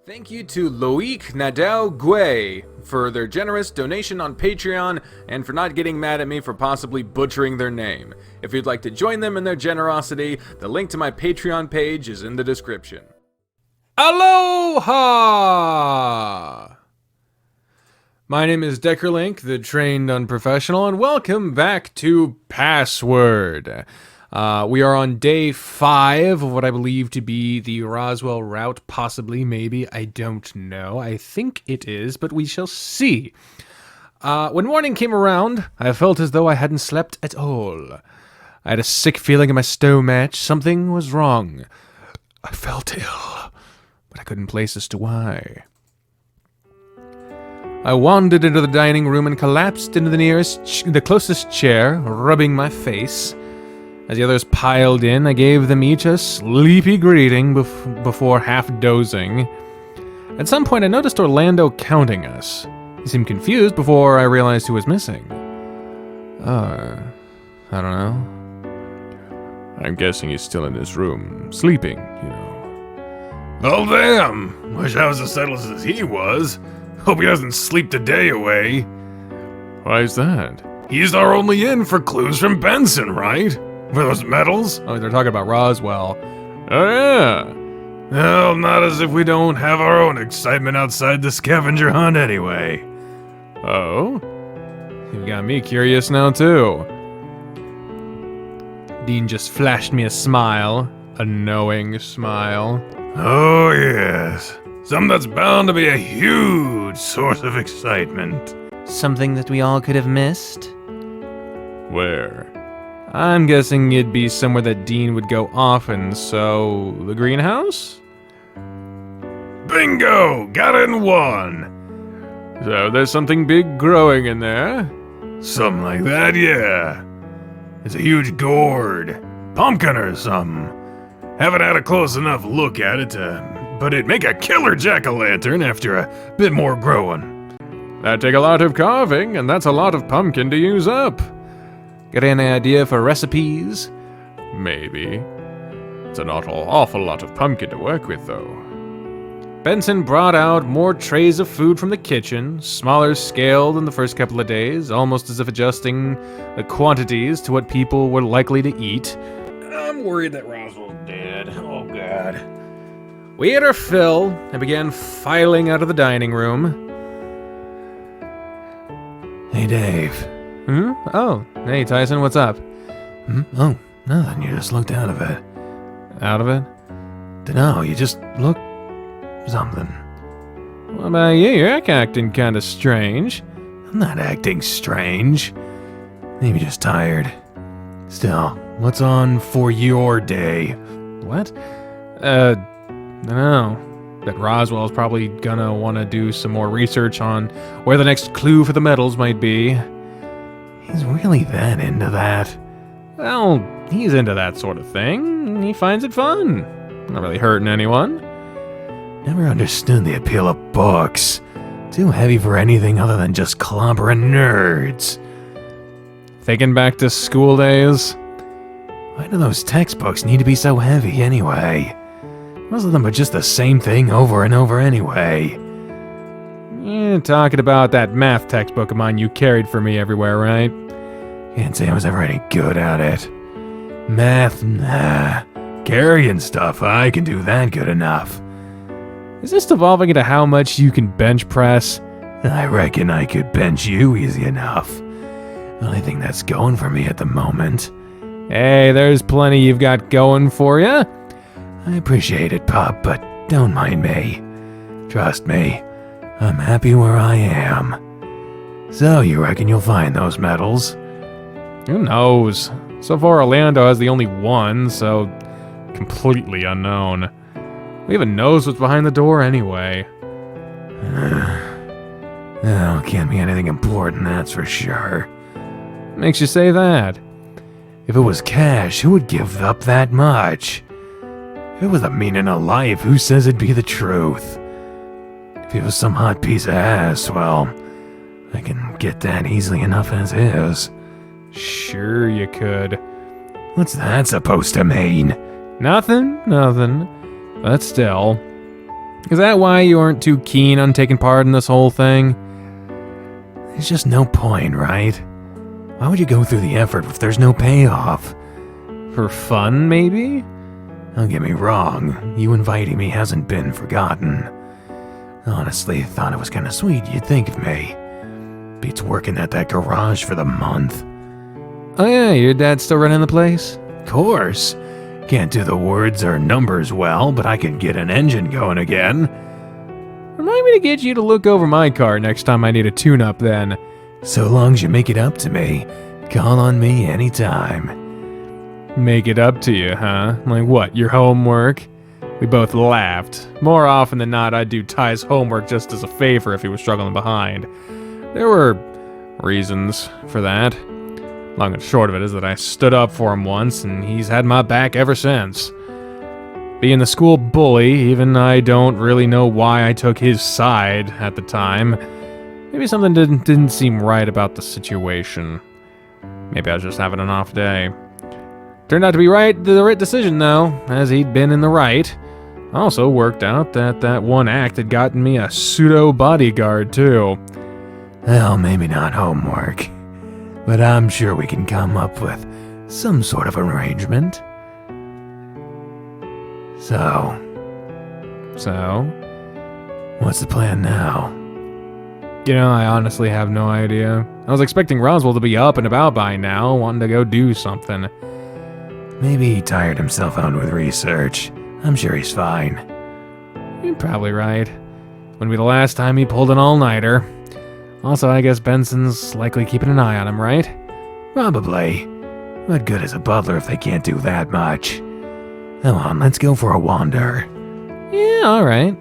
Thank you to Loic Nadal Guay for their generous donation on Patreon and for not getting mad at me for possibly butchering their name. If you'd like to join them in their generosity, the link to my Patreon page is in the description. Aloha! My name is Deckerlink, the trained unprofessional, and welcome back to Password. We are on day 5 of what I believe to be the Roswell route, possibly, maybe, I don't know. I think it is, but we shall see. When morning came around, I felt as though I hadn't slept at all. I had a sick feeling in my stomach. Something was wrong. I felt ill, but I couldn't place as to why. I wandered into the dining room and collapsed into the closest chair, rubbing my face. As the others piled in, I gave them each a sleepy greeting before half dozing. At some point, I noticed Orlando counting us. He seemed confused before I realized who was missing. I don't know. I'm guessing he's still in his room, sleeping, you know. Oh, damn! Wish I was as settled as he was. Hope he doesn't sleep the day away. Why is that? He's our only in for clues from Benson, right? For those medals? Oh, they're talking about Roswell. Oh, yeah. Well, not as if we don't have our own excitement outside the scavenger hunt anyway. Oh? You got me curious now, too. Dean just flashed me a smile. A knowing smile. Oh, yes. Something that's bound to be a huge source of excitement. Something that we all could have missed? Where? I'm guessing it'd be somewhere that Dean would go often, so the greenhouse? Bingo! Got it in one! So there's something big growing in there? Something like that, yeah. It's a huge gourd. Pumpkin or something. Haven't had a close enough look at it, but it'd make a killer jack-o'-lantern after a bit more growing. That'd take a lot of carving, and that's a lot of pumpkin to use up. Got any idea for recipes? Maybe. It's an awful lot of pumpkin to work with, though. Benson brought out more trays of food from the kitchen, smaller scale than the first couple of days, almost as if adjusting the quantities to what people were likely to eat. I'm worried that Roswell's dead. Oh, God. We ate our fill and began filing out of the dining room. Hey, Dave. Oh, hey Tyson, what's up? Oh, nothing, you just looked out of it. Out of it? Dunno, you just look... something. What about you? You're acting kinda strange. I'm not acting strange. Maybe just tired. Still, what's on for your day? What? Dunno. Bet Roswell's probably gonna wanna do some more research on where the next clue for the medals might be. He's really that into that? Well, he's into that sort of thing. He finds it fun. Not really hurting anyone. Never understood the appeal of books. Too heavy for anything other than just clobbering nerds. Thinking back to school days? Why do those textbooks need to be so heavy anyway? Most of them are just the same thing over and over anyway. You're talking about that math textbook of mine you carried for me everywhere, right? Can't say I was ever any good at it. Math, nah. Carrying stuff, I can do that good enough. Is this devolving into how much you can bench press? I reckon I could bench you easy enough. Only thing that's going for me at the moment. Hey, there's plenty you've got going for you. I appreciate it, Pop, but don't mind me. Trust me, I'm happy where I am. So, you reckon you'll find those medals? Who knows? So far, Orlando has the only one, so completely unknown. Who even knows what's behind the door anyway? Oh, can't be anything important, that's for sure. Makes you say that? If it was cash, who would give up that much? If it was the meaning of life, who says it'd be the truth? If it was some hot piece of ass, well, I can get that easily enough as is. Sure you could. What's that supposed to mean? Nothing. But still. Is that why you aren't too keen on taking part in this whole thing? There's just no point, right? Why would you go through the effort if there's no payoff? For fun, maybe? Don't get me wrong, you inviting me hasn't been forgotten. Honestly, thought it was kinda sweet you'd think of me. Beats working at that garage for the month. Oh yeah, your dad's still running the place? Of course. Can't do the words or numbers well, but I can get an engine going again. Remind me to get you to look over my car next time I need a tune-up then. So long as you make it up to me, call on me anytime. Make it up to you, huh? Like what, your homework? We both laughed. More often than not, I'd do Ty's homework just as a favor if he was struggling behind. There were reasons for that. Long and short of it is that I stood up for him once, and he's had my back ever since. Being the school bully, even I don't really know why I took his side at the time. Maybe something didn't seem right about the situation. Maybe I was just having an off day. Turned out to be the right decision though, as he'd been in the right. Also worked out that that one act had gotten me a pseudo bodyguard too. Well, maybe not homework, but I'm sure we can come up with some sort of arrangement. So, what's the plan now? You know, I honestly have no idea. I was expecting Roswell to be up and about by now, wanting to go do something. Maybe he tired himself out with research. I'm sure he's fine. You're probably right. Wouldn't be the last time he pulled an all-nighter. Also, I guess Benson's likely keeping an eye on him, right? Probably. What good is a butler if they can't do that much? Come on, let's go for a wander. Yeah, alright.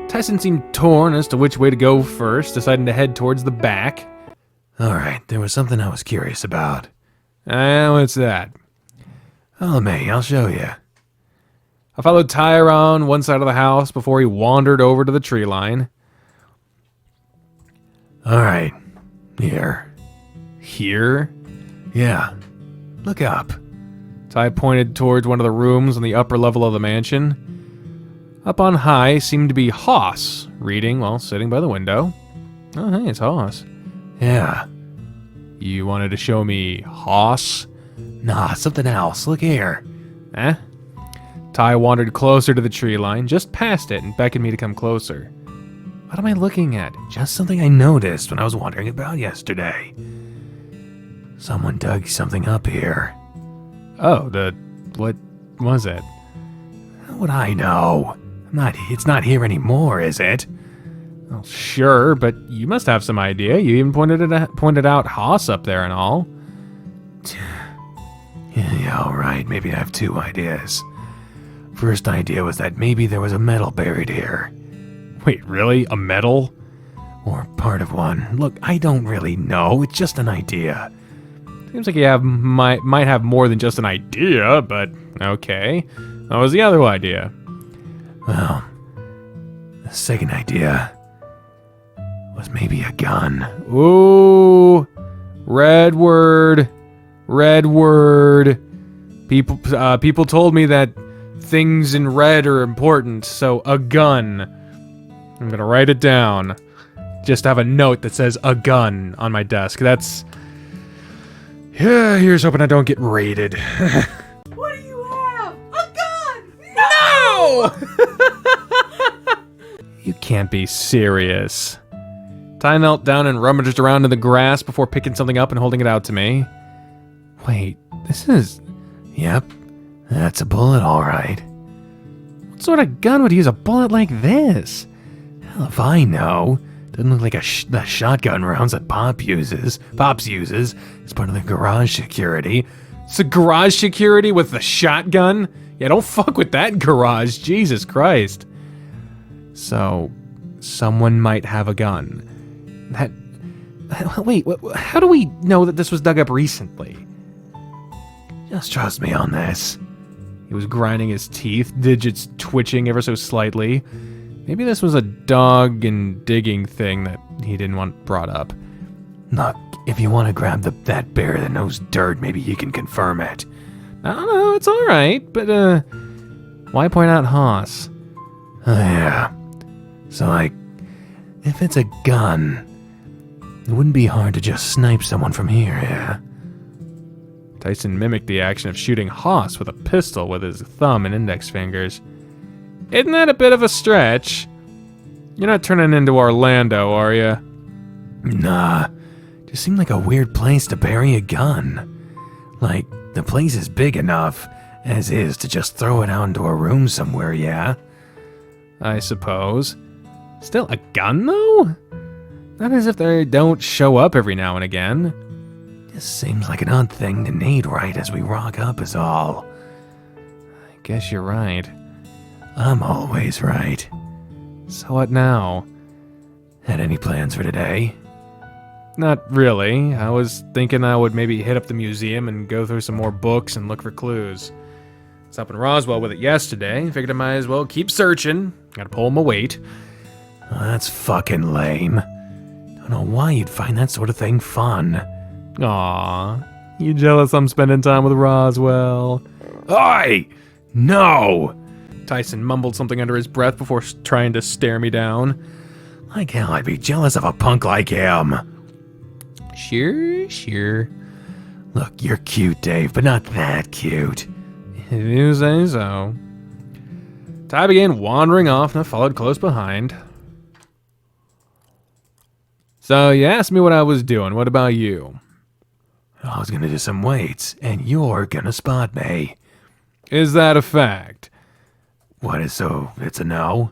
Tyson seemed torn as to which way to go first, deciding to head towards the back. Alright, there was something I was curious about. What's that? Follow me, I'll show you. I followed Ty around one side of the house before he wandered over to the tree line. Alright, here. Here? Yeah, look up. Ty pointed towards one of the rooms on the upper level of the mansion. Up on high seemed to be Hoss, reading while sitting by the window. Oh, hey, it's Hoss. Yeah. You wanted to show me Hoss? Nah, something else. Look here. Eh? Ty wandered closer to the tree line, just past it, and beckoned me to come closer. What am I looking at? Just something I noticed when I was wandering about yesterday. Someone dug something up here. Oh, what was it? How would I know? It's not here anymore, is it? Well, sure, but you must have some idea. You even pointed out Hoss up there and all. Yeah, alright, maybe I have two ideas. First idea was that maybe there was a medal buried here. Wait, really? A medal? Or part of one. Look, I don't really know, it's just an idea. Seems like you might have more than just an idea, but okay. What was the other idea? Well, the second idea was maybe a gun. Ooh, red word. People told me that things in red are important, so a gun. I'm gonna write it down. Just have a note that says a gun on my desk. That's... Yeah, here's hoping I don't get raided. What do you have? A gun! No! You can't be serious. Ty knelt down and rummaged around in the grass before picking something up and holding it out to me. Wait, this is... Yep, that's a bullet, alright. What sort of gun would use a bullet like this? Hell if I know. Doesn't look like the shotgun rounds that Pops uses as part of the garage security. It's a garage security with the shotgun? Yeah, don't fuck with that garage, Jesus Christ. So, someone might have a gun. Wait, how do we know that this was dug up recently? Just trust me on this. He was grinding his teeth, digits twitching ever so slightly. Maybe this was a dog and digging thing that he didn't want brought up. Look, if you want to grab that bear that knows dirt, maybe you can confirm it. I don't know, it's alright, but why point out Hoss? Oh, yeah. So, like, if it's a gun, it wouldn't be hard to just snipe someone from here, yeah? Tyson mimicked the action of shooting Haas with a pistol with his thumb and index fingers. Isn't that a bit of a stretch? You're not turning into Orlando, are you? Nah. Just seemed like a weird place to bury a gun. Like, the place is big enough, as is, to just throw it out into a room somewhere, yeah? I suppose. Still a gun, though? Not as if they don't show up every now and again. Just seems like an odd thing to need right as we rock up is all. I guess you're right. I'm always right. So what now? Had any plans for today? Not really. I was thinking I would maybe hit up the museum and go through some more books and look for clues. I was up in Roswell with it yesterday. Figured I might as well keep searching. Gotta pull my weight. Oh, that's fucking lame. Don't know why you'd find that sort of thing fun. Aw, you jealous I'm spending time with Roswell? Oi! No! Tyson mumbled something under his breath before trying to stare me down. Like hell, I'd be jealous of a punk like him. Sure. Look, you're cute, Dave, but not that cute. If you say so. Ty began wandering off and I followed close behind. So you asked me what I was doing. What about you? I was gonna do some weights, and you're gonna spot me. Is that a fact? What is so? It's a no?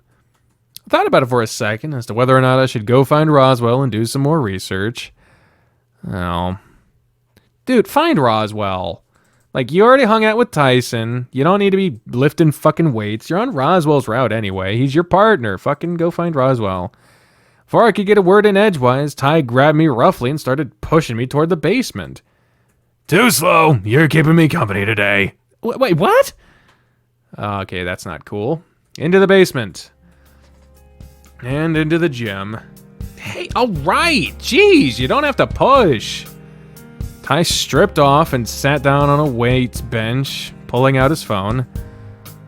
I thought about it for a second as to whether or not I should go find Roswell and do some more research. Oh. Dude, find Roswell. Like, you already hung out with Tyson. You don't need to be lifting fucking weights. You're on Roswell's route anyway. He's your partner. Fucking go find Roswell. Before I could get a word in edgewise, Ty grabbed me roughly and started pushing me toward the basement. Too slow. You're keeping me company today. Wait, what? Okay, that's not cool. Into the basement. And into the gym. Hey, alright! Jeez, you don't have to push. Ty stripped off and sat down on a weights bench, pulling out his phone.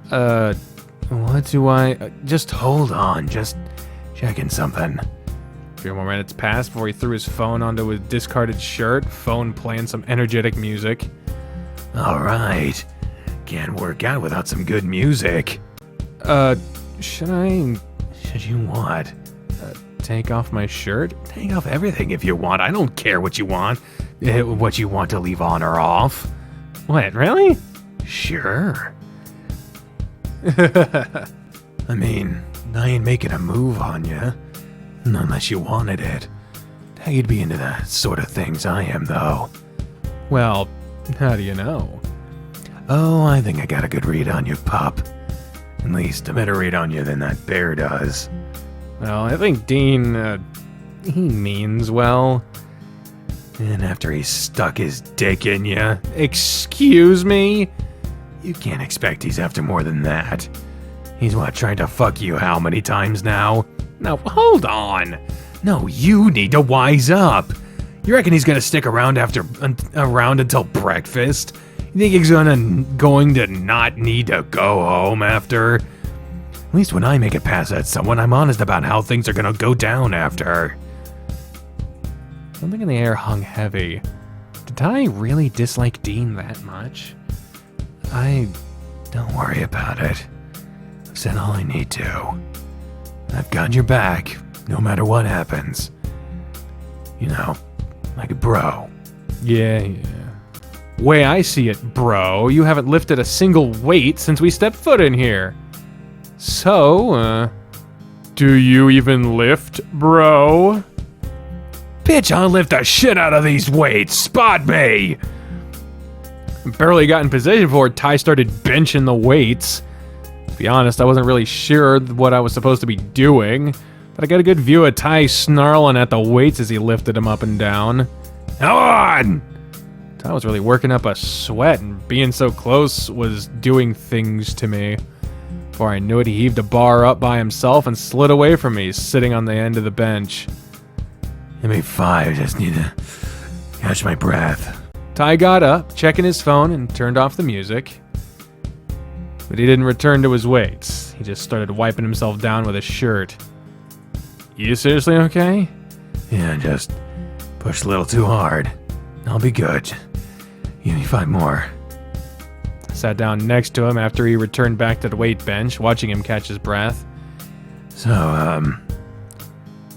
What do I... Just hold on, just checking something. A few more minutes passed before he threw his phone onto his discarded shirt, phone playing some energetic music. Alright. Can't work out without some good music. Should I... Should you what? Take off my shirt? Take off everything if you want. I don't care what you want. What you want to leave on or off. What, really? Sure. I mean, I ain't making a move on you. Unless you wanted it. How you'd be into the sort of things I am, though. Well, how do you know? Oh, I think I got a good read on you, pup. At least a better read on you than that bear does. Well, I think Dean, he means well. And after he stuck his dick in you, Excuse me? you can't expect he's after more than that. He's what, trying to fuck you how many times now? Now, hold on. No, you need to wise up. You reckon he's gonna stick around until breakfast? You think he's going to not need to go home after? At least when I make it pass at someone, I'm honest about how things are gonna go down after. Something in the air hung heavy. Did I really dislike Dean that much? Don't worry about it. I've said all I need to. I've got your back, no matter what happens. You know, like a bro. Yeah. Way I see it, bro, you haven't lifted a single weight since we stepped foot in here. So, do you even lift, bro? Bitch, I'll lift the shit out of these weights. Spot me! Barely got in position before Ty started benching the weights. To be honest, I wasn't really sure what I was supposed to be doing, but I got a good view of Ty snarling at the weights as he lifted them up and down. Come on! Ty was really working up a sweat, and being so close was doing things to me. Before I knew it, he heaved a bar up by himself and slid away from me, sitting on the end of the bench. Give me 5, just need to catch my breath. Ty got up, checking his phone, and turned off the music. but he didn't return to his weights. He just started wiping himself down with his shirt. You seriously okay? Yeah, just pushed a little too hard. I'll be good. Give me 5 more. I sat down next to him after he returned back to the weight bench, watching him catch his breath. So,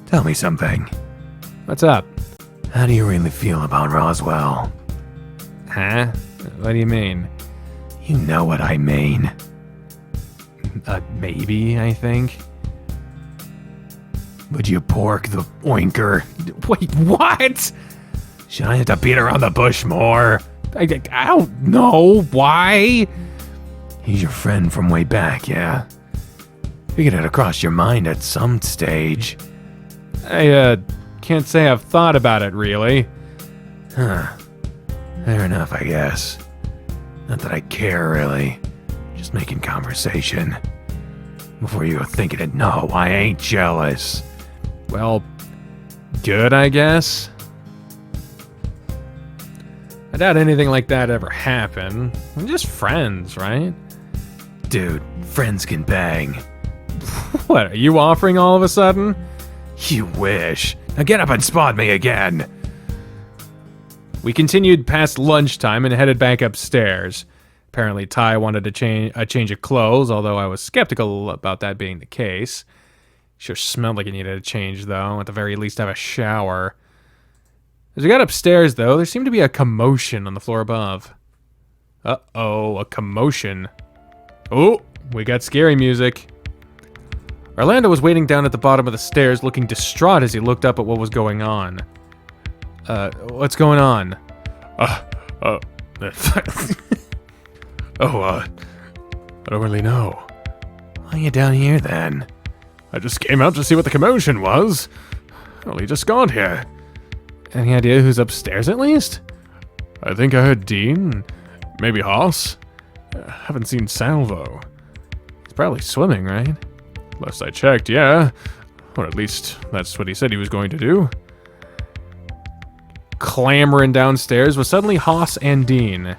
tell me something. What's up? How do you really feel about Roswell? Huh? What do you mean? You know what I mean. Maybe, I think. Would you pork the oinker? Wait, what? Should I have to beat around the bush more? I don't know. Why? He's your friend from way back, yeah? Figured it across your mind at some stage. I, can't say I've thought about it, really. Huh. Fair enough, I guess. Not that I care, really. Just making conversation. Before you go thinking it, no, I ain't jealous. Well, good, I guess. I doubt anything like that ever happened. We're just friends, right? Dude, friends can bang. What, are you offering all of a sudden? You wish. Now get up and spot me again. We continued past lunchtime and headed back upstairs. Apparently Ty wanted a change of clothes, although I was skeptical about that being the case. Sure smelled like he needed a change, though. At the very least, have a shower. As we got upstairs, though, there seemed to be a commotion on the floor above. Uh-oh, a commotion. Oh, we got scary music. Orlando was waiting down at the bottom of the stairs, looking distraught as he looked up at what was going on. What's going on? I don't really know. Why are you down here, then? I just came out to see what the commotion was. Well, he just got here. Any idea who's upstairs, at least? I think I heard Dean, maybe Haas. Haven't seen Salvo. He's probably swimming, right? Last I checked, yeah. Or at least that's what he said he was going to do. Clambering downstairs was suddenly Haas and Dean.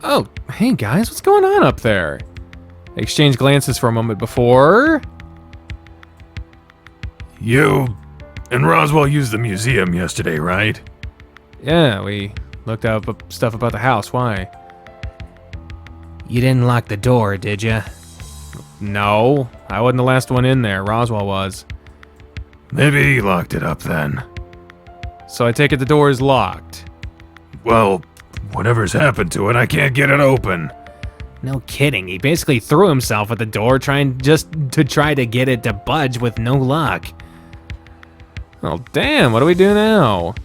Oh, hey guys, what's going on up there? They exchanged glances for a moment before... You and Roswell used the museum yesterday, right? Yeah, we looked up stuff about the house. Why? You didn't lock the door, did you? No, I wasn't the last one in there. Roswell was. Maybe he locked it up then. So I take it the door is locked. Well, whatever's happened to it, I can't get it open. No kidding, he basically threw himself at the door trying to get it to budge with no luck. Oh, damn, what do we do now?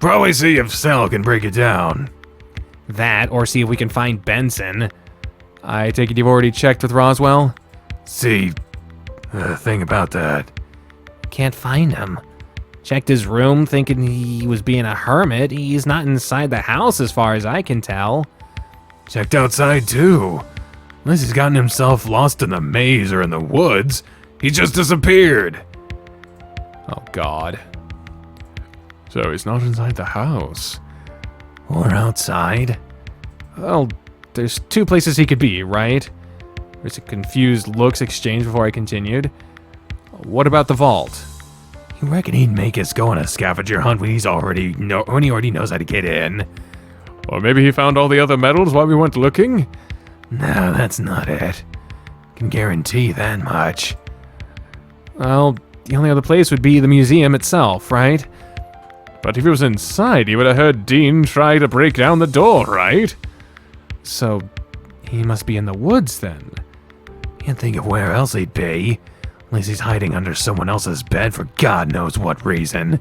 Probably see if Sal can break it down. That, or see if we can find Benson. I take it you've already checked with Roswell? See, the thing about that. Can't find him. Checked his room thinking he was being a hermit. He's not inside the house as far as I can tell. Checked outside too. Unless he's gotten himself lost in the maze or in the woods, he just disappeared. Oh, God. So he's not inside the house. Or outside? Well, there's two places he could be, right? There's a confused looks exchanged before I continued. What about the vault? You reckon he'd make us go on a scavenger hunt when he already knows how to get in? Or maybe he found all the other medals while we weren't looking? No, that's not it. Can guarantee that much. Well, the only other place would be the museum itself, right? But if he was inside, he would have heard Dean try to break down the door, right? So, he must be in the woods then. Can't think of where else he'd be. Unless he's hiding under someone else's bed for God knows what reason.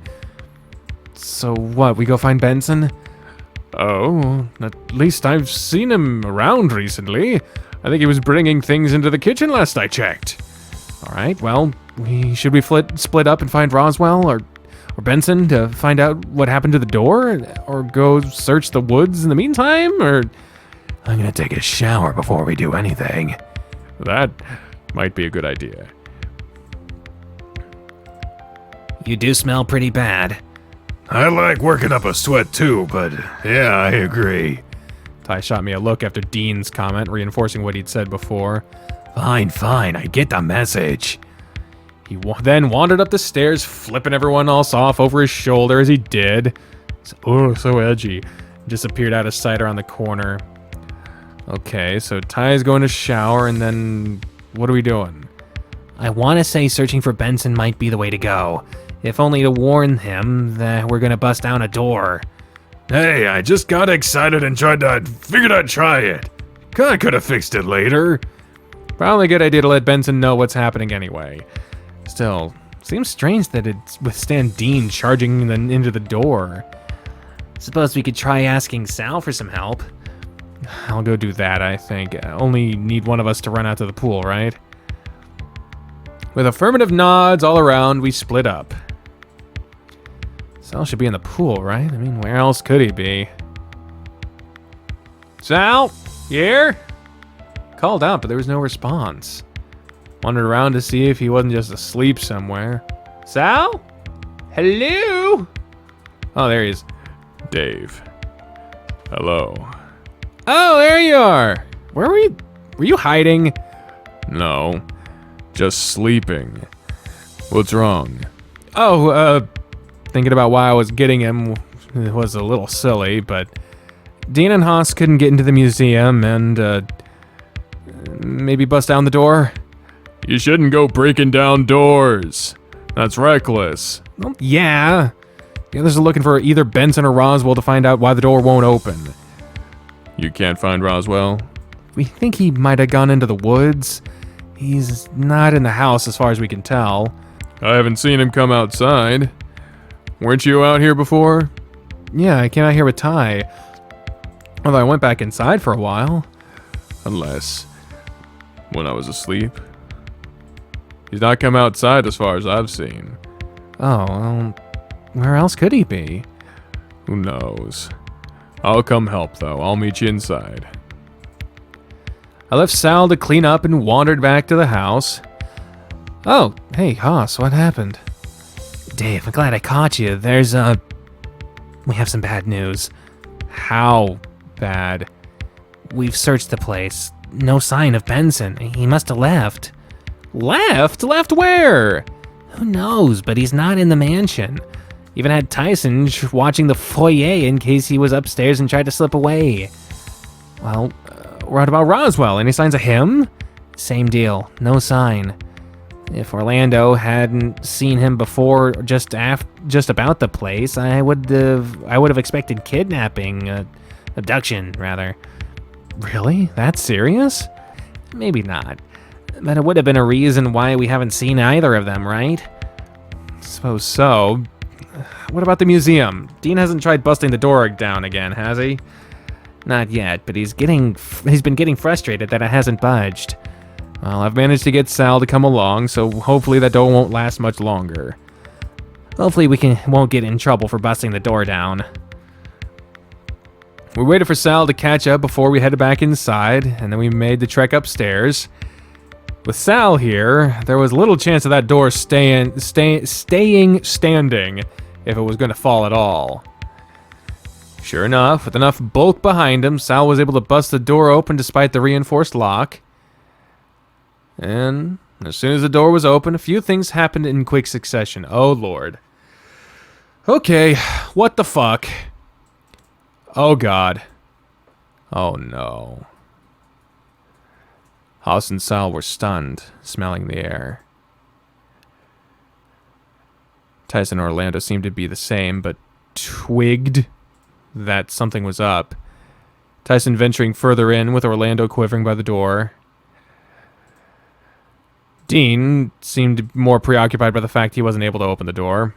So what, we go find Benson? Oh, at least I've seen him around recently. I think he was bringing things into the kitchen last I checked. Alright, well, should we split up and find Roswell or Benson to find out what happened to the door? Or go search the woods in the meantime? Or... I'm gonna take a shower before we do anything. That might be a good idea. You do smell pretty bad. I like working up a sweat too, but yeah, I agree. Ty shot me a look after Dean's comment, reinforcing what he'd said before. Fine, fine, I get the message. He then wandered up the stairs, flipping everyone else off over his shoulder as he did. So edgy. Disappeared out of sight around the corner. Okay, so Ty's going to shower, and then what are we doing? I want to say searching for Benson might be the way to go. If only to warn him that we're gonna bust down a door. Hey, I just got excited and figured I'd try it. I could have fixed it later. Probably a good idea to let Benson know what's happening anyway. Still, seems strange that it'd withstand Dean charging into the door. Suppose we could try asking Sal for some help. I'll go do that, I think. Only need one of us to run out to the pool, right? With affirmative nods all around, we split up. Sal should be in the pool, right? I mean, where else could he be? Sal? You here? Called out, but there was no response. Wandered around to see if he wasn't just asleep somewhere. Sal? Hello? Oh, there he is. Dave. Hello. Oh, there you are. Where were you? Were you hiding? No, just sleeping. What's wrong? Oh, thinking about why I was getting him was a little silly, but Dean and Haas couldn't get into the museum and, maybe bust down the door? You shouldn't go breaking down doors. That's reckless. Well, yeah. The others are looking for either Benson or Roswell to find out why the door won't open. You can't find Roswell? We think he might have gone into the woods. He's not in the house as far as we can tell. I haven't seen him come outside. Weren't you out here before? Yeah, I came out here with Ty. Although I went back inside for a while. Unless when I was asleep. He's not come outside as far as I've seen. Oh, well, where else could he be? Who knows? I'll come help, though. I'll meet you inside. I left Sal to clean up and wandered back to the house. Oh, hey, Haas, what happened? Dave, I'm glad I caught you. We have some bad news. How bad? We've searched the place. No sign of Benson. He must have left. Left? Left where? Who knows, but he's not in the mansion. Even had Tyson watching the foyer in case he was upstairs and tried to slip away. Well, what about Roswell? Any signs of him? Same deal. No sign. If Orlando hadn't seen him before, just about the place, I would have expected kidnapping, abduction rather. Really? That serious? Maybe not, but it would have been a reason why we haven't seen either of them, right? Suppose so. What about the museum? Dean hasn't tried busting the door down again, has he? Not yet, but he's been getting frustrated that it hasn't budged. Well, I've managed to get Sal to come along, so hopefully that door won't last much longer. Hopefully we won't get in trouble for busting the door down. We waited for Sal to catch up before we headed back inside, and then we made the trek upstairs. With Sal here, there was little chance of that door staying standing if it was going to fall at all. Sure enough, with enough bulk behind him, Sal was able to bust the door open despite the reinforced lock. And as soon as the door was open, a few things happened in quick succession. Oh, Lord. Okay, what the fuck? Oh, God. Oh, no. Haas and Sal were stunned, smelling the air. Tyson and Orlando seemed to be the same, but twigged that something was up. Tyson venturing further in, with Orlando quivering by the door. Dean seemed more preoccupied by the fact he wasn't able to open the door.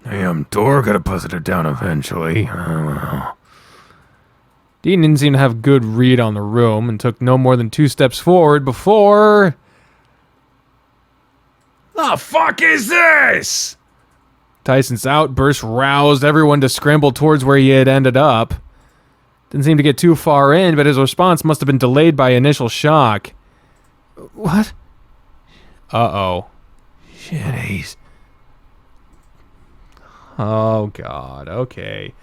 Damn door could have busted it down eventually. Oh, Dean didn't seem to have good read on the room and took no more than 2 steps forward before... The fuck is this? Tyson's outburst roused everyone to scramble towards where he had ended up. Didn't seem to get too far in, but his response must have been delayed by initial shock. What? Uh-oh. shit, Ace. Oh, God. Okay.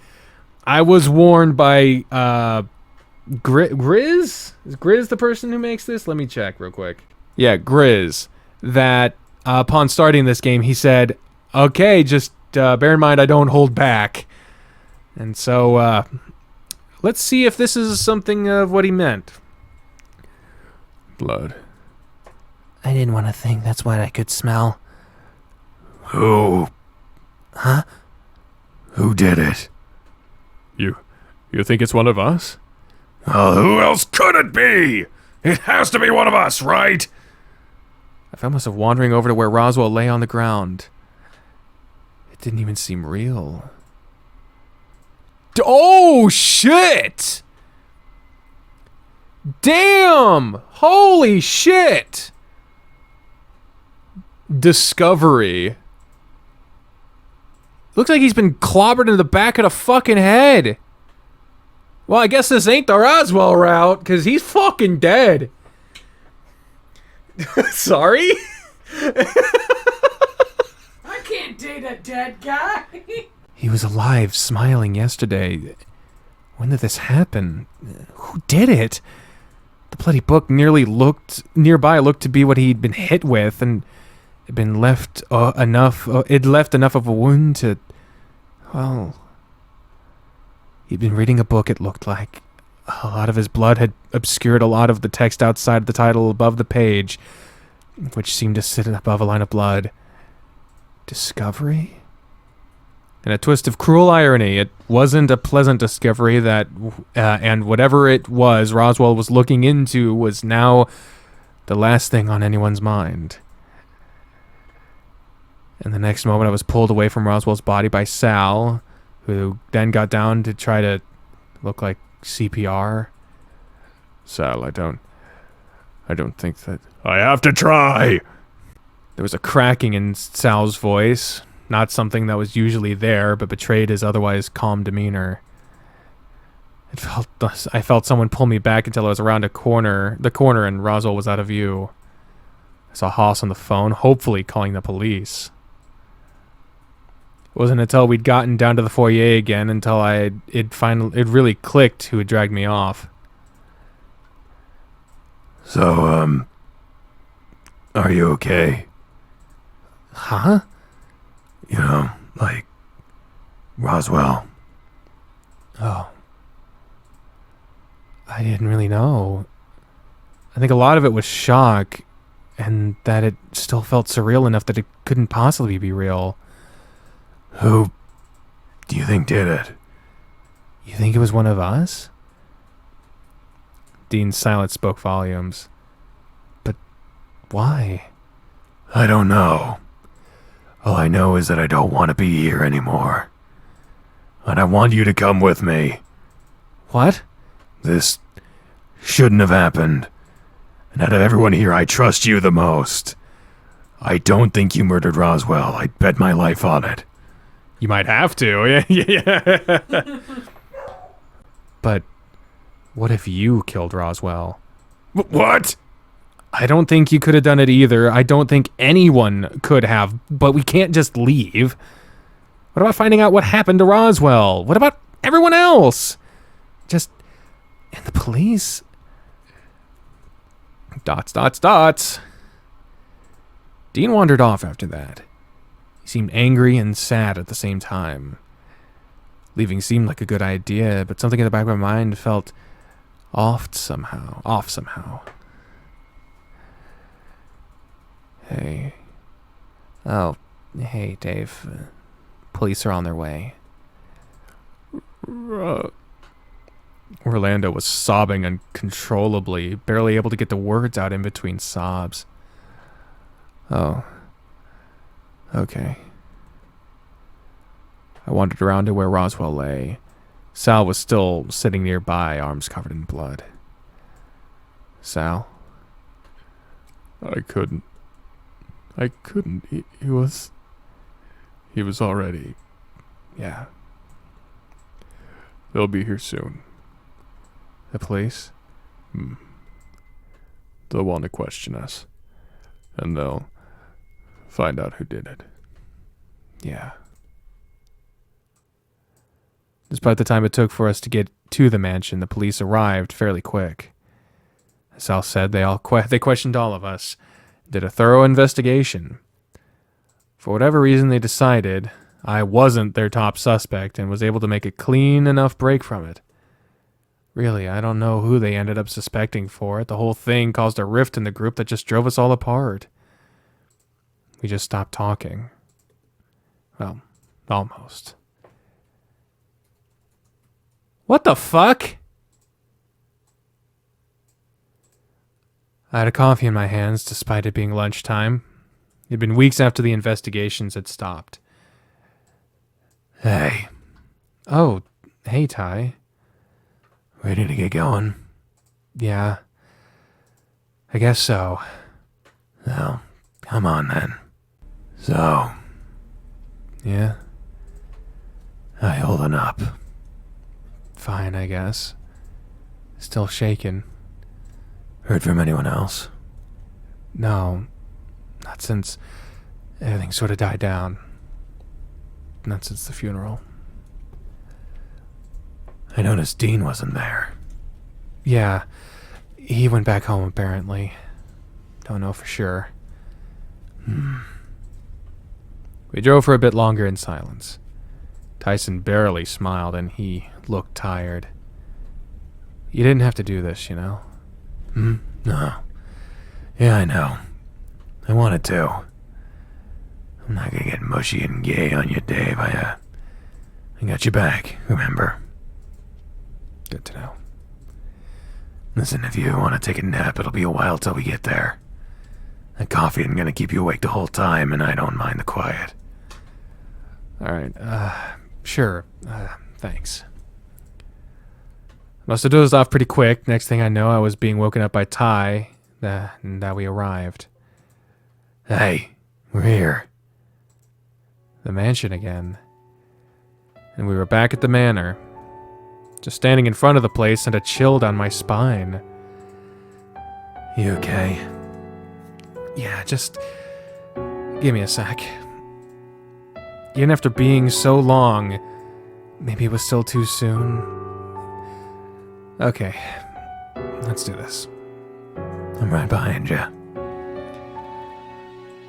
I was warned by, Grizz? Is Grizz the person who makes this? Let me check real quick. Yeah, Grizz. That upon starting this game, he said, okay, just bear in mind I don't hold back. And so, let's see if this is something of what he meant. Blood. I didn't want to think that's what I could smell. Who? Huh? Who did it? You think it's one of us? Oh, Who else could it be? It has to be one of us, right? I found myself wandering over to where Roswell lay on the ground. It didn't even seem real. Oh, shit! Damn! Holy shit! Discovery. Looks like he's been clobbered in the back of the fucking head. Well, I guess this ain't the Roswell route, because he's fucking dead. Sorry? I can't date a dead guy. He was alive, smiling yesterday. When did this happen? Who did it? The bloody book nearby looked to be what he'd been hit with, and it been left enough. It left enough of a wound to, well, he'd been reading a book. It looked like a lot of his blood had obscured a lot of the text outside the title above the page, which seemed to sit above a line of blood. Discovery? In a twist of cruel irony, it wasn't a pleasant discovery that, and whatever it was Roswell was looking into was now the last thing on anyone's mind. And the next moment I was pulled away from Roswell's body by Sal, who then got down to try to look like CPR. Sal, I don't think that... I have to try! There was a cracking in Sal's voice, not something that was usually there, but betrayed his otherwise calm demeanor. I felt someone pull me back until I was around the corner, and Roswell was out of view. I saw Haas on the phone, hopefully calling the police. It wasn't until we'd gotten down to the foyer again until it really clicked who had dragged me off. So, are you okay? Huh? You know, like Roswell. Oh. I didn't really know. I think a lot of it was shock, and that it still felt surreal enough that it couldn't possibly be real. Who do you think did it? You think it was one of us? Dean's silence spoke volumes. But why? I don't know. All I know is that I don't want to be here anymore. And I want you to come with me. What? This shouldn't have happened. And out of everyone here, I trust you the most. I don't think you murdered Roswell. I'd bet my life on it. You might have to. Yeah. But what if you killed Roswell? What? I don't think you could have done it either. I don't think anyone could have, but we can't just leave. What about finding out what happened to Roswell? What about everyone else? And the police? Dots. Dean wandered off after that. He seemed angry and sad at the same time. Leaving seemed like a good idea, but something in the back of my mind felt off somehow. Hey. Oh, hey, Dave. Police are on their way. Orlando was sobbing uncontrollably, barely able to get the words out in between sobs. Oh. Okay. I wandered around to where Roswell lay. Sal was still sitting nearby, arms covered in blood. Sal? I couldn't. He was already... Yeah. They'll be here soon. The police? They'll want to question us. And they'll find out who did it. Yeah. Despite the time it took for us to get to the mansion, the police arrived fairly quick. As Sal said, they questioned all of us, did a thorough investigation. For whatever reason, they decided I wasn't their top suspect and was able to make a clean enough break from it. Really, I don't know who they ended up suspecting for it. The whole thing caused a rift in the group that just drove us all apart. We just stopped talking. Well, almost. What the fuck? I had a coffee in my hands despite it being lunchtime. It had been weeks after the investigations had stopped. Hey, Oh, hey, Ty. ready to get going? Yeah, I guess so. Well, come on then. So, Yeah, how you holding up? fine, I guess. Still shaking. Heard from anyone else? No, not since everything sort of died down. Not since the funeral. I noticed Dean wasn't there. Yeah, he went back home apparently. Don't know for sure. We drove for a bit longer in silence. Tyson barely smiled and he looked tired. You didn't have to do this, you know? No. Yeah, I know. I wanted to. I'm not gonna get mushy and gay on you, Dave. I got you back, remember? Good to know. Listen, if you want to take a nap, it'll be a while till we get there. That coffee isn't gonna keep you awake the whole time, and I don't mind the quiet. Alright, sure. Thanks. Must have dozed off pretty quick. Next thing I know, I was being woken up by Ty, and that we arrived. Hey, we're here. The mansion again. And we were back at the manor. Just standing in front of the place sent a chill down my spine. You okay? Yeah, just give me a sec. Even after being so long, maybe it was still too soon. Okay, let's do this. I'm right behind you.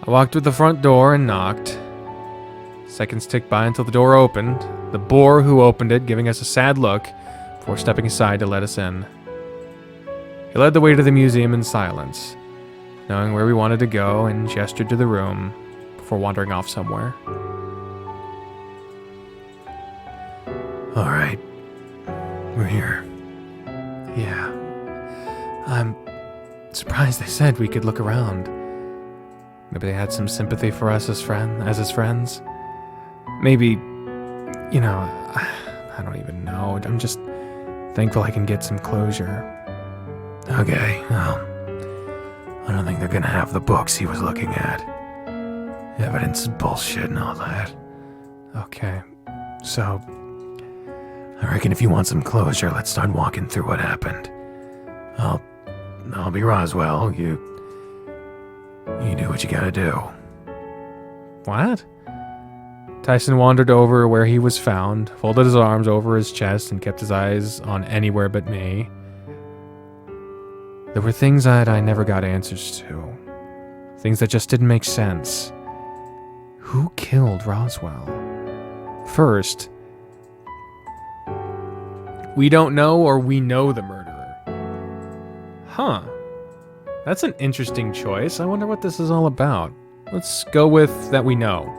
I walked to the front door and knocked. Seconds ticked by until the door opened, the boar who opened it giving us a sad look before stepping aside to let us in. He led the way to the museum in silence, knowing where we wanted to go, and gestured to the room before wandering off somewhere. All right. We're here. Yeah. I'm surprised they said we could look around. Maybe they had some sympathy for us as his friends. Maybe, you know, I don't even know. I'm just thankful I can get some closure. Okay, well, I don't think they're gonna have the books he was looking at. Evidence is bullshit and all that. Okay, so I reckon if you want some closure, let's start walking through what happened. I'll be Roswell. You do what you gotta do. what? Tyson wandered over where he was found, folded his arms over his chest, and kept his eyes on anywhere but me. There were things that I never got answers to. Things that just didn't make sense. Who killed Roswell? First, we don't know, or we know the murderer. Huh. That's an interesting choice. I wonder what this is all about. Let's go with that we know.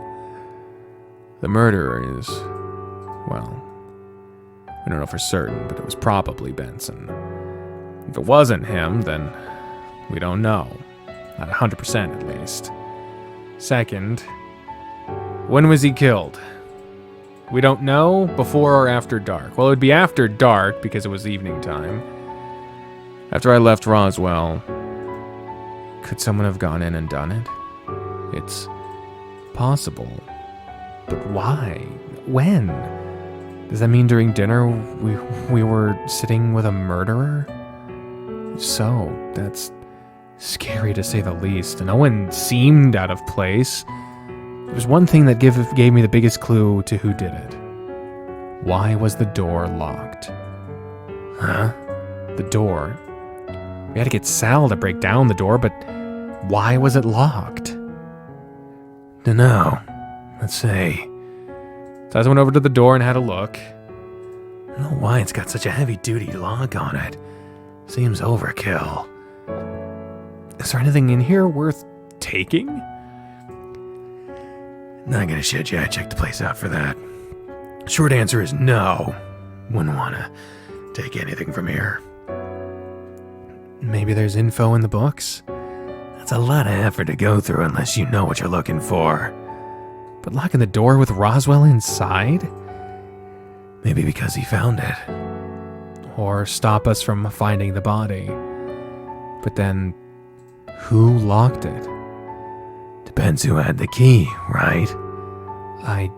The murderer is, well, I don't know for certain, but it was probably Benson. If it wasn't him, then we don't know. Not 100% at least. Second, when was he killed? We don't know, before or after dark. Well, it would be after dark because it was evening time. After I left Roswell, could someone have gone in and done it? It's possible. But why? When? Does that mean during dinner we were sitting with a murderer? If so, that's scary to say the least. No one seemed out of place. There was one thing that gave me the biggest clue to who did it. Why was the door locked? Huh? The door. We had to get Sal to break down the door, but why was it locked? Dunno. Let's see. So I went over to the door and had a look. I don't know why it's got such a heavy-duty lock on it. Seems overkill. Is there anything in here worth taking? Not gonna shit you. I checked the place out for that. Short answer is no. Wouldn't wanna take anything from here. Maybe there's info in the books? That's a lot of effort to go through unless you know what you're looking for. But locking the door with Roswell inside? Maybe because he found it. Or stop us from finding the body. But then, who locked it? Depends who had the key, right? I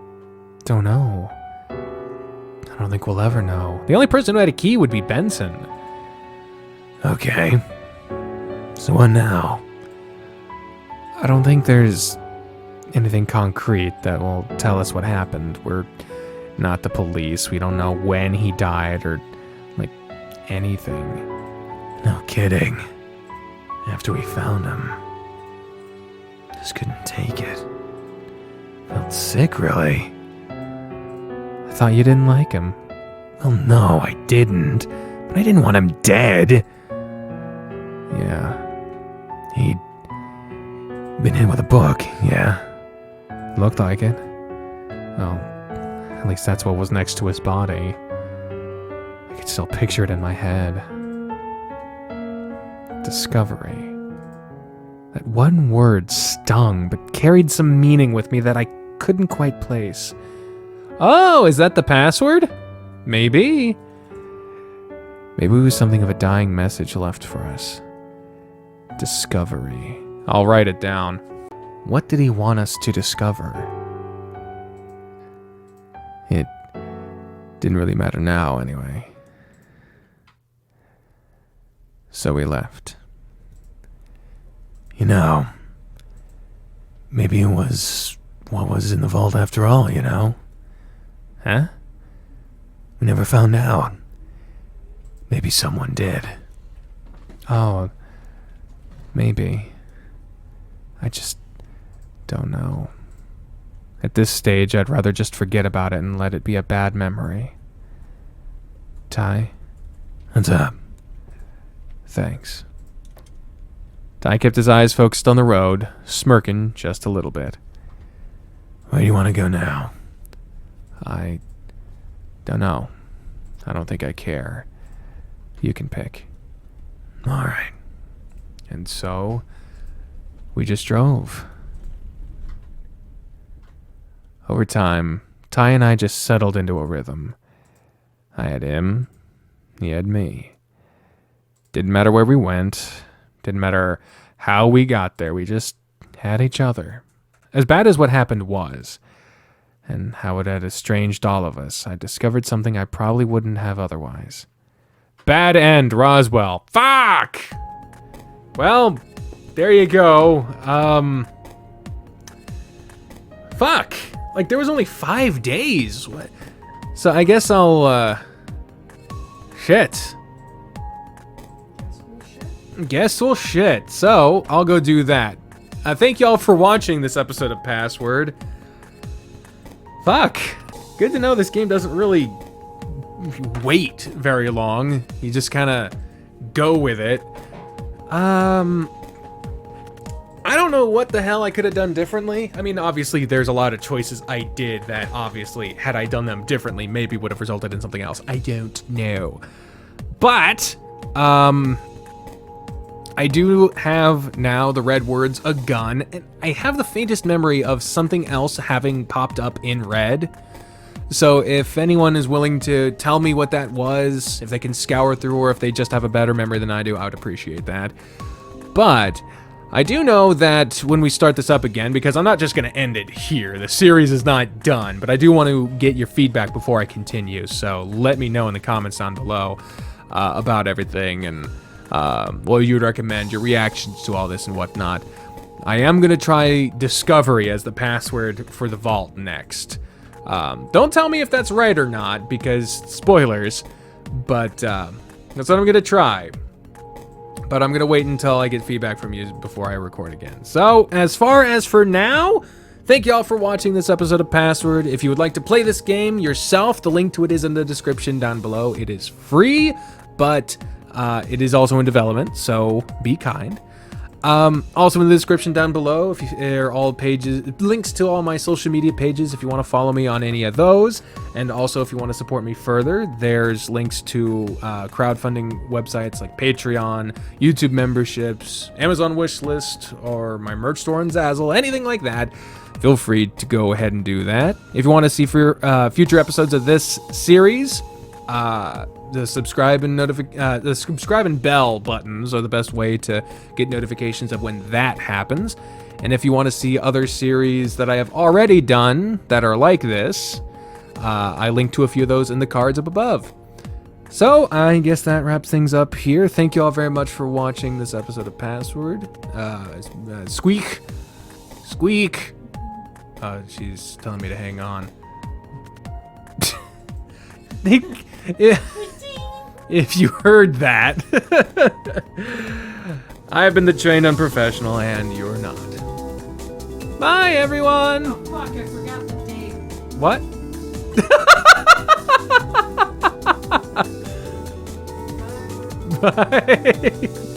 don't know. I don't think we'll ever know. The only person who had a key would be Benson. Okay. So what now? I don't think there's anything concrete that will tell us what happened. We're not the police. We don't know when he died or, anything. No kidding. After we found him, just couldn't take it. Felt sick, really. I thought you didn't like him. Well, no, I didn't. But I didn't want him dead. Yeah. He'd been hit with a book, yeah. Looked like it. Well, at least that's what was next to his body. I could still picture it in my head. Discovery. That one word stung, but carried some meaning with me that I couldn't quite place. Oh, is that the password? Maybe. Maybe it was something of a dying message left for us. Discovery. I'll write it down. What did he want us to discover? It didn't really matter now, anyway. So we left. You know, maybe it was what was in the vault after all, you know? Huh? We never found out. Maybe someone did. Oh, maybe. I just don't know. At this stage, I'd rather just forget about it and let it be a bad memory. Ty? What's up? Thanks. Ty kept his eyes focused on the road, smirking just a little bit. Where do you want to go now? I don't know. I don't think I care. You can pick. All right. And so, we just drove. Over time, Ty and I just settled into a rhythm. I had him, he had me. Didn't matter where we went, didn't matter how we got there, we just had each other. As bad as what happened was, and how it had estranged all of us, I discovered something I probably wouldn't have otherwise. Bad end, Roswell. Fuck! Well, there you go. Fuck! Like, there was only 5 days. What? So I guess I'll, shit. Guess we'll shit. So, I'll go do that. Thank y'all for watching this episode of Password. Fuck. Good to know this game doesn't really wait very long. You just kind of go with it. I don't know what the hell I could have done differently. I mean, obviously, there's a lot of choices I did that obviously, had I done them differently, maybe would have resulted in something else. I don't know. But, I do have now the red words, a gun, and I have the faintest memory of something else having popped up in red. So if anyone is willing to tell me what that was, if they can scour through, or if they just have a better memory than I do, I would appreciate that. But I do know that when we start this up again, because I'm not just going to end it here, the series is not done, but I do want to get your feedback before I continue, so let me know in the comments down below about everything and what you would recommend, your reactions to all this and whatnot. I am going to try Discovery as the password for the vault next. Don't tell me if that's right or not, because spoilers, but that's what I'm going to try. But I'm going to wait until I get feedback from you before I record again. So, as far as for now, thank you all for watching this episode of Password. If you would like to play this game yourself, the link to it is in the description down below. It is free, but it is also in development, so be kind. Also in the description down below, are all pages, links to all my social media pages if you want to follow me on any of those. And also if you want to support me further, there's links to crowdfunding websites like Patreon, YouTube memberships, Amazon wishlist, or my merch store on Zazzle, anything like that. Feel free to go ahead and do that. If you want to see future episodes of this series, the subscribe and bell buttons are the best way to get notifications of when that happens. And if you want to see other series that I have already done that are like this, I link to a few of those in the cards up above. So I guess that wraps things up here. Thank you all very much for watching this episode of Password. Squeak. She's telling me to hang on. If you heard that, I've been the trained unprofessional, and you're not. Bye, everyone. Oh, fuck, I forgot the date. What? Bye.